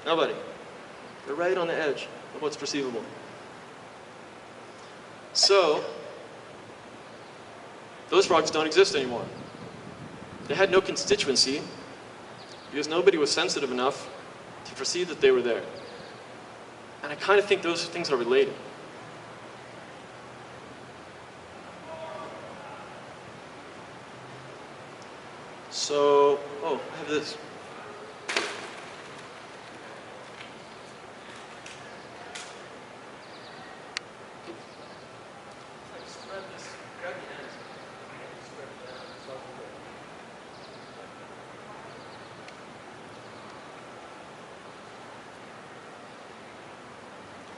Nobody. They're right on the edge of what's perceivable. So, those frogs don't exist anymore. They had no constituency because nobody was sensitive enough to perceive that they were there. And I kind of think those things are related. So, oh, I have this.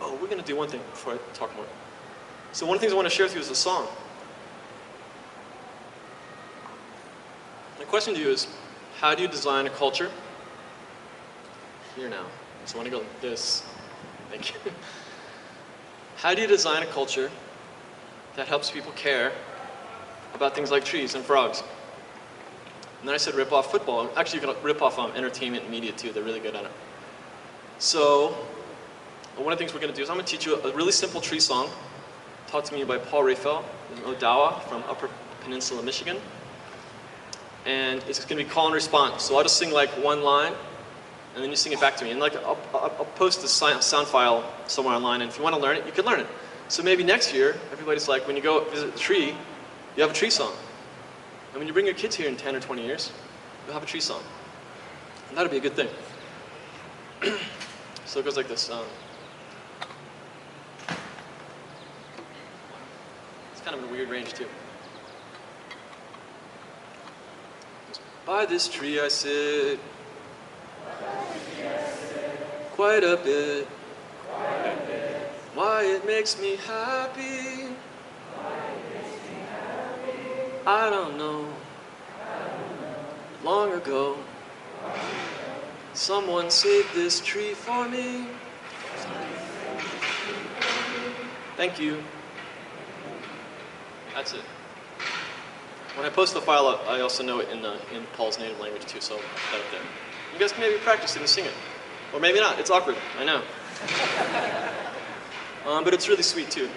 Oh, we're going to do one thing before I talk more. So one of the things I want to share with you is a song. My question to you is, how do you design a culture? Here now. So I want to go like this. Thank you. How do you design a culture that helps people care about things like trees and frogs? And then I said rip off football. Actually, you can rip off entertainment and media too. They're really good at it. So one of the things we're going to do is I'm going to teach you a really simple tree song taught to me by Paul Raphael in Odawa from Upper Peninsula, Michigan. And it's going to be call and response. So I'll just sing like one line, and then you sing it back to me. And like I'll post the sound file somewhere online, and if you want to learn it, you can learn it. So maybe next year, everybody's like, when you go visit the tree, you have a tree song. And when you bring your kids here in 10 or 20 years, you'll have a tree song. And that'll be a good thing. So it goes like this. It's kind of in a weird range too. By this tree I sit, quite a bit. Why it makes me happy, I don't know. Long ago, someone saved this tree for me. Thank you. That's it. When I post the file, I also know it in Paul's native language too, so I'll put that up there. You guys can maybe practice it and sing it. Or maybe not. It's awkward. I know. But it's really sweet too.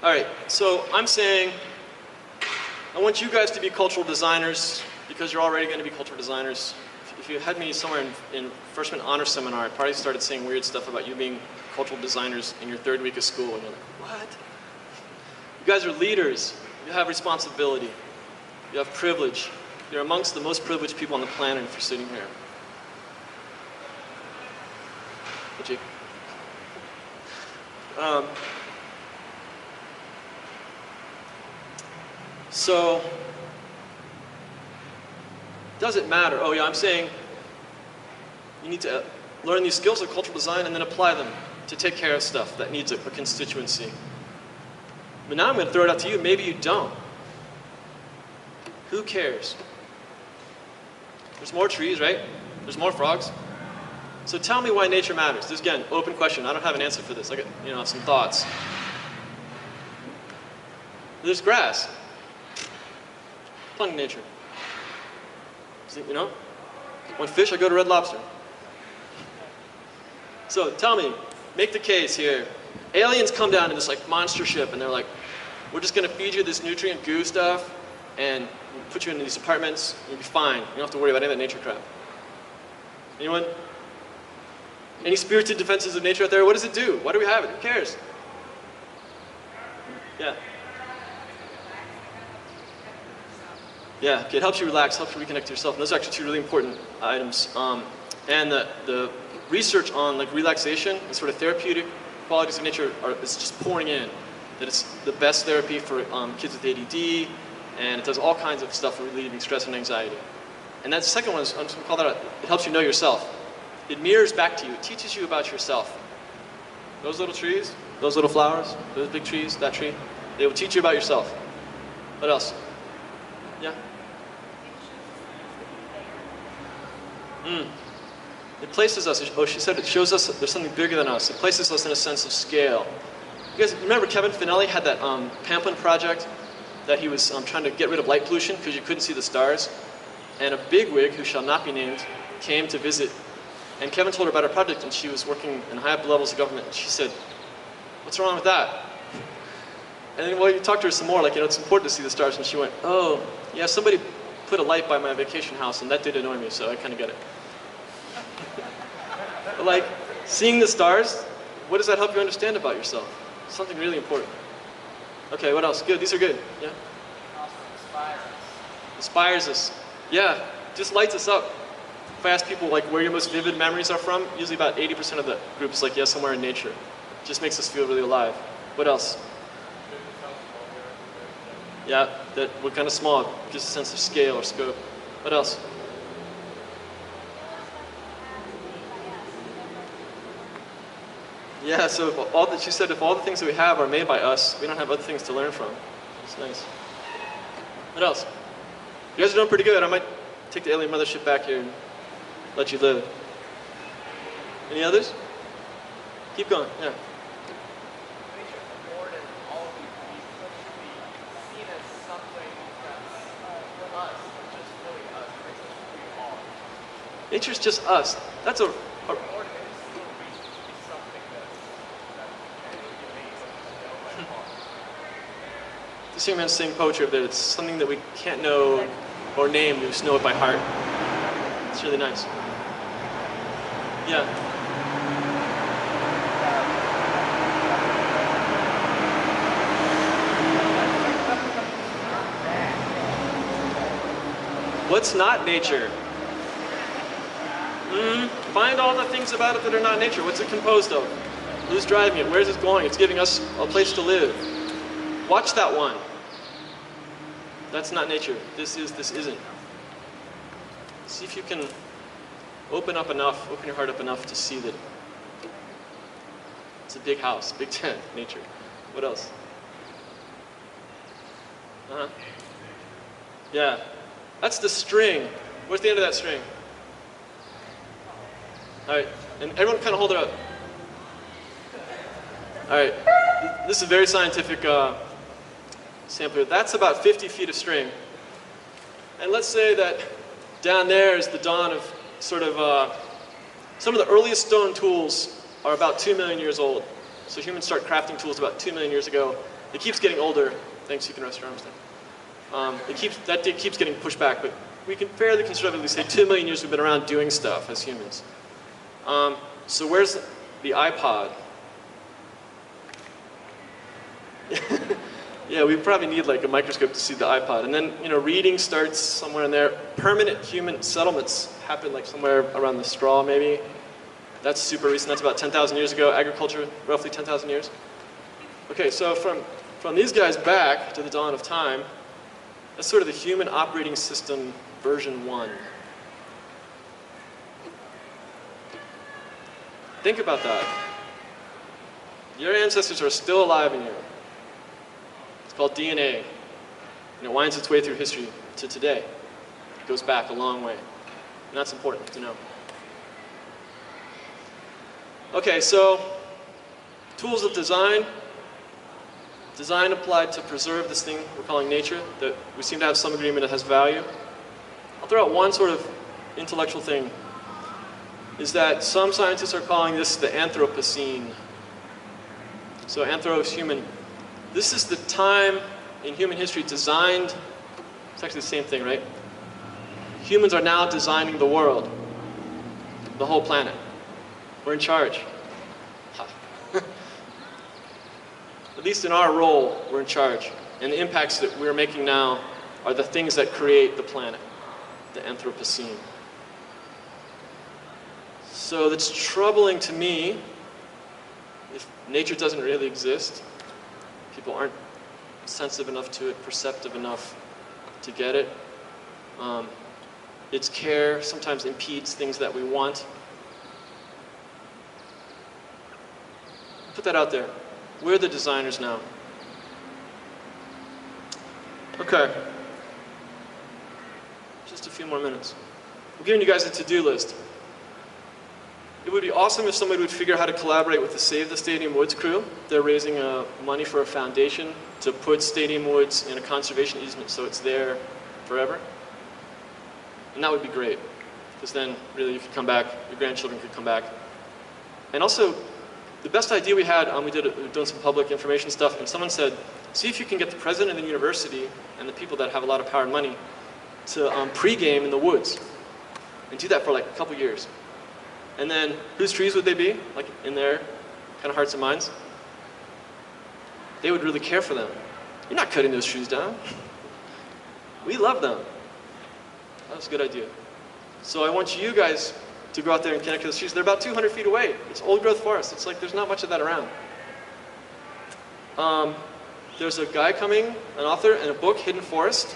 Alright, so I'm saying I want you guys to be cultural designers because you're already going to be cultural designers. If you had me somewhere in freshman honor seminar, I probably started saying weird stuff about you being cultural designers in your third week of school. And you're like, what? You guys are leaders. You have responsibility. You have privilege. You're amongst the most privileged people on the planet if you're sitting here. Hey, Jake. So, does it matter? Oh yeah, I'm saying you need to learn these skills of cultural design and then apply them to take care of stuff that needs a constituency. But now I'm going to throw it out to you. Maybe you don't. Who cares? There's more trees, right? There's more frogs. So tell me why nature matters. This, again, open question. I don't have an answer for this. I got, some thoughts. There's grass. Plenty of nature. See, want fish? I go to Red Lobster. So tell me, make the case here. Aliens come down in this like monster ship and they're like, we're just going to feed you this nutrient goo stuff and put you in these apartments. You'll be fine. You don't have to worry about any of that nature crap. Anyone? Any spirited defenses of nature out there? What does it do? Why do we have it? Who cares? Yeah. Yeah, okay, it helps you relax, helps you reconnect to yourself. And those are actually two really important items. And the research on like relaxation and sort of therapeutic qualities of nature is just pouring in. That it's the best therapy for kids with ADD, and it does all kinds of stuff for relieving stress and anxiety. And that second one is, I'm just going to call that out, it helps you know yourself. It mirrors back to you. It teaches you about yourself. Those little trees, those little flowers, those big trees, that tree, they will teach you about yourself. What else? Yeah? It places us, oh, she said it shows us there's something bigger than us. It places us in a sense of scale. You guys remember Kevin Finelli had that Pamplin project that he was trying to get rid of light pollution because you couldn't see the stars? And a bigwig, who shall not be named, came to visit, and Kevin told her about her project, and she was working in high up levels of government, and she said, "What's wrong with that?" And then, well, you talked to her some more, like, it's important to see the stars, and she went, "Oh, yeah, somebody put a light by my vacation house, and that did annoy me, so I kind of get it." But like, seeing the stars, what does that help you understand about yourself? Something really important. Okay, what else? Good, these are good. Yeah? Also inspires us. Inspires us. Yeah, just lights us up. If I ask people like where your most vivid memories are from, usually about 80% of the group is like, yeah, somewhere in nature. Just makes us feel really alive. What else? Yeah, that we're kind of small, gives a sense of scale or scope. What else? Yeah, so if all that she said, if all the things that we have are made by us, we don't have other things to learn from. It's nice. What else? You guys are doing pretty good. I might take the alien mothership back here and let you live. Any others? Keep going. Yeah. Nature's just us. That's a this young man's saying poetry up there. It's something that we can't know or name. We just know it by heart. It's really nice. Yeah. What's not nature? Find all the things about it that are not nature. What's it composed of? Who's driving it? Where's it going? It's giving us a place to live. Watch that one. That's not nature. This isn't. See if you can open your heart up enough to see that it's a big house, big tent, nature. What else? Yeah. That's the string. Where's the end of that string? All right, and everyone kind of hold it up. All right, this is a very scientific sampler. That's about 50 feet of string. And let's say that down there is the dawn of sort of, some of the earliest stone tools are about 2 million years old. So humans start crafting tools about 2 million years ago. It keeps getting older. Thanks, you can rest your arms down. That date keeps getting pushed back, but we can fairly conservatively say 2 million years we've been around doing stuff as humans. So where's the iPod? Yeah, we probably need like a microscope to see the iPod. And then, reading starts somewhere in there. Permanent human settlements happen like somewhere around the straw, maybe. That's super recent. That's about 10,000 years ago. Agriculture, roughly 10,000 years. Okay, so from these guys back to the dawn of time, that's sort of the human operating system version 1. Think about that. Your ancestors are still alive in you. It's called DNA. And it winds its way through history to today. It goes back a long way. And that's important to know. Okay, so tools of design. Design applied to preserve this thing we're calling nature, that we seem to have some agreement it has value. I'll throw out one sort of intellectual thing, is that some scientists are calling this the Anthropocene. So anthro is human. This is the time in human history designed, it's actually the same thing, right? Humans are now designing the world, the whole planet. We're in charge. At least in our role, we're in charge. And the impacts that we're making now are the things that create the planet, the Anthropocene. So that's troubling to me if nature doesn't really exist. People aren't sensitive enough to it, perceptive enough to get it. Its care sometimes impedes things that we want. Put that out there. We're the designers now. Okay. Just a few more minutes. I'm giving you guys a to-do list. It would be awesome if somebody would figure out how to collaborate with the Save the Stadium Woods crew. They're raising money for a foundation to put Stadium Woods in a conservation easement so it's there forever. And that would be great. because then really you could come back, your grandchildren could come back. And also, the best idea we had, we were doing some public information stuff, and someone said, see if you can get the president of the university and the people that have a lot of power and money to pre-game in the woods. And do that for like a couple years. And then, whose trees would they be? Like in their kind of hearts and minds? They would really care for them. You're not cutting those trees down. We love them. That was a good idea. So I want you guys to go out there and connect to those trees. They're about 200 feet away. It's old growth forest. It's like there's not much of that around. There's a guy coming, an author, in a book, Hidden Forest,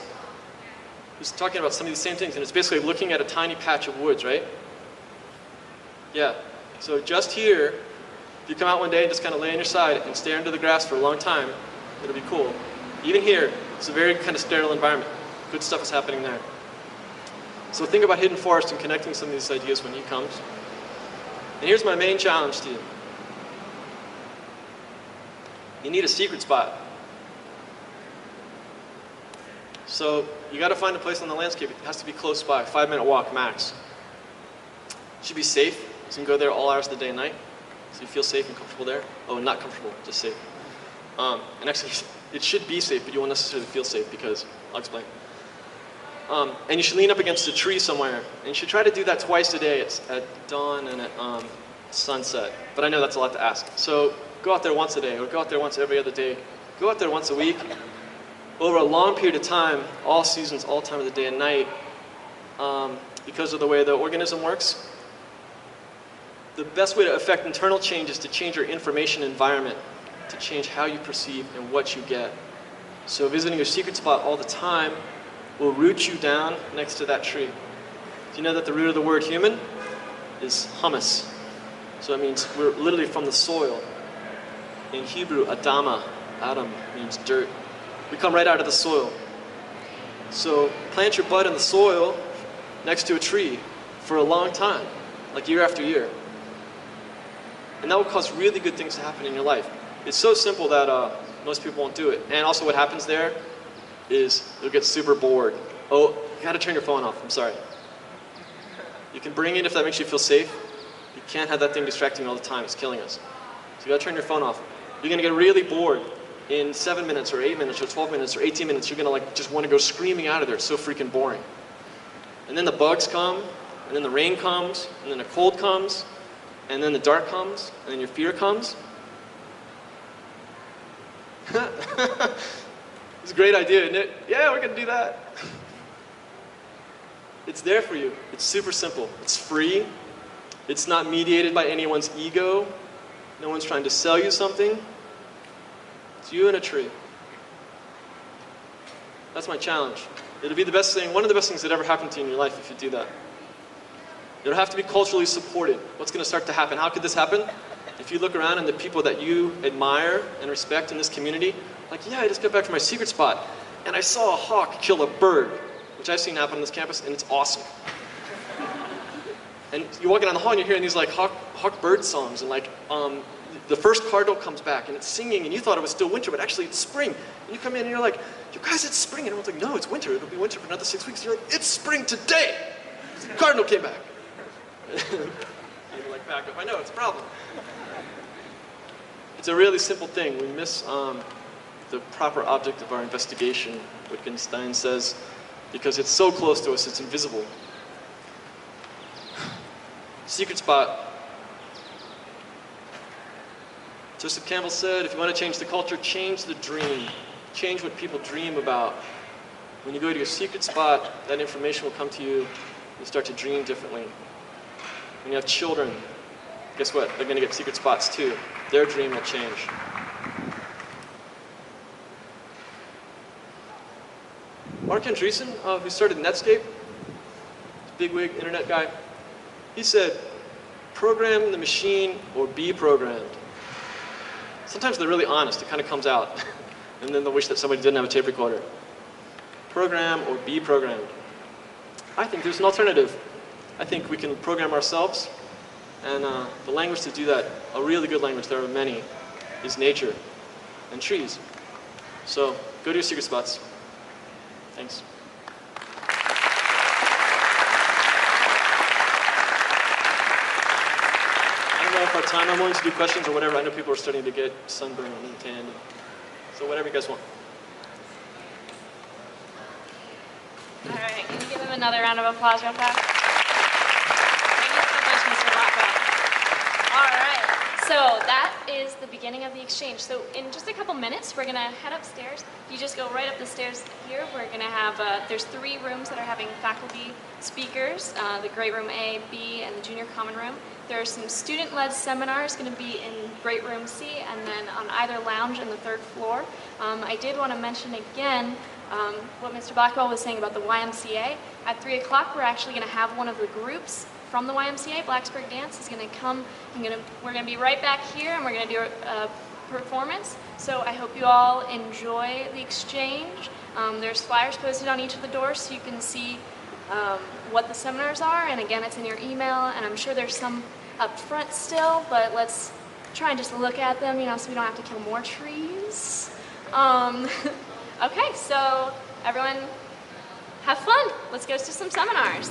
who's talking about some of these same things. And it's basically looking at a tiny patch of woods, right? Yeah. So just here, if you come out one day and just kind of lay on your side and stare into the grass for a long time, it'll be cool. Even here, it's a very kind of sterile environment. Good stuff is happening there. So think about Hidden Forest and connecting some of these ideas when he comes. And here's my main challenge to you. You need a secret spot. So you got to find a place on the landscape. It has to be close by, 5-minute walk max. It should be safe, so you can go there all hours of the day and night. So you feel safe and comfortable there. Oh, not comfortable, just safe. And actually, it should be safe, but you won't necessarily feel safe because, I'll explain. And you should lean up against a tree somewhere. And you should try to do that twice a day. It's at dawn and at sunset. But I know that's a lot to ask. So go out there once a day, or go out there once every other day. Go out there once a week. Over a long period of time, all seasons, all time of the day and night, because of the way the organism works, the best way to affect internal change is to change your information environment, to change how you perceive and what you get. So visiting your secret spot all the time will root you down next to that tree. Do you know that the root of the word human is humus? So it means we're literally from the soil. In Hebrew, Adama, Adam, means dirt. We come right out of the soil. So plant your butt in the soil next to a tree for a long time, like year after year. And that will cause really good things to happen in your life. It's so simple that most people won't do it. And also what happens there is you'll get super bored. Oh, you gotta turn your phone off, I'm sorry. You can bring it if that makes you feel safe. You can't have that thing distracting you all the time, it's killing us. So you gotta turn your phone off. You're gonna get really bored. In 7 minutes or 8 minutes or 12 minutes or 18 minutes, you're gonna like just wanna go screaming out of there. It's so freaking boring. And then the bugs come, and then the rain comes, and then the cold comes, and then the dark comes, and then your fear comes. It's a great idea, isn't it? Yeah, we're gonna do that. It's there for you. It's super simple. It's free. It's not mediated by anyone's ego. No one's trying to sell you something. It's you and a tree. That's my challenge. It'll be the best thing, one of the best things that ever happened to you in your life if you do that. It'll have to be culturally supported. What's going to start to happen? How could this happen? If you look around and the people that you admire and respect in this community, like, yeah, I just got back from my secret spot, and I saw a hawk kill a bird, which I've seen happen on this campus, and it's awesome. And you're walking down the hall and you're hearing these like hawk bird songs, and like the first cardinal comes back and it's singing, and you thought it was still winter, but actually it's spring. And you come in and you're like, you guys, it's spring. And everyone's like, no, it's winter. It'll be winter for another 6 weeks. And you're like, it's spring today. The cardinal came back. You're like, back up. I know, it's a problem. It's a really simple thing. We miss the proper object of our investigation, Wittgenstein says, because it's so close to us, it's invisible. Secret spot. Joseph Campbell said, if you want to change the culture, change the dream. Change what people dream about. When you go to your secret spot, that information will come to you. You start to dream differently. When you have children, guess what? They're going to get secret spots too. Their dream will change. Mark Andreessen, who started Netscape, bigwig internet guy, he said, program the machine or be programmed. Sometimes they're really honest, it kind of comes out. And then they'll wish that somebody didn't have a tape recorder. Program or be programmed. I think there's an alternative. I think we can program ourselves. And the language to do that, a really good language, there are many, is nature and trees. So go to your secret spots. Thanks. know if our time, I'm willing to do questions or whatever. I know people are starting to get sunburned and tan. So whatever you guys want. All right, can you give him another round of applause real fast? Thank you so much, Mr. Blackwell. All right, so that is the beginning of the exchange. So in just a couple minutes, we're gonna head upstairs. You just go right up the stairs here. We're gonna have, there's 3 rooms that are having faculty speakers, the Great Room A, B, and the Junior Common Room. There are some student-led seminars going to be in Great Room C, and then on either lounge on the 3rd floor. I did want to mention again what Mr. Blackwell was saying about the YMCA. At 3 o'clock, we're actually going to have one of the groups from the YMCA, Blacksburg Dance, is going to come. We're going to be right back here, and we're going to do a performance. So I hope you all enjoy the exchange. There's flyers posted on each of the doors so you can see what the seminars are, and again, it's in your email, and I'm sure there's some up front still, but let's try and just look at them, you know, so we don't have to kill more trees. Okay, so everyone have fun. Let's go to some seminars.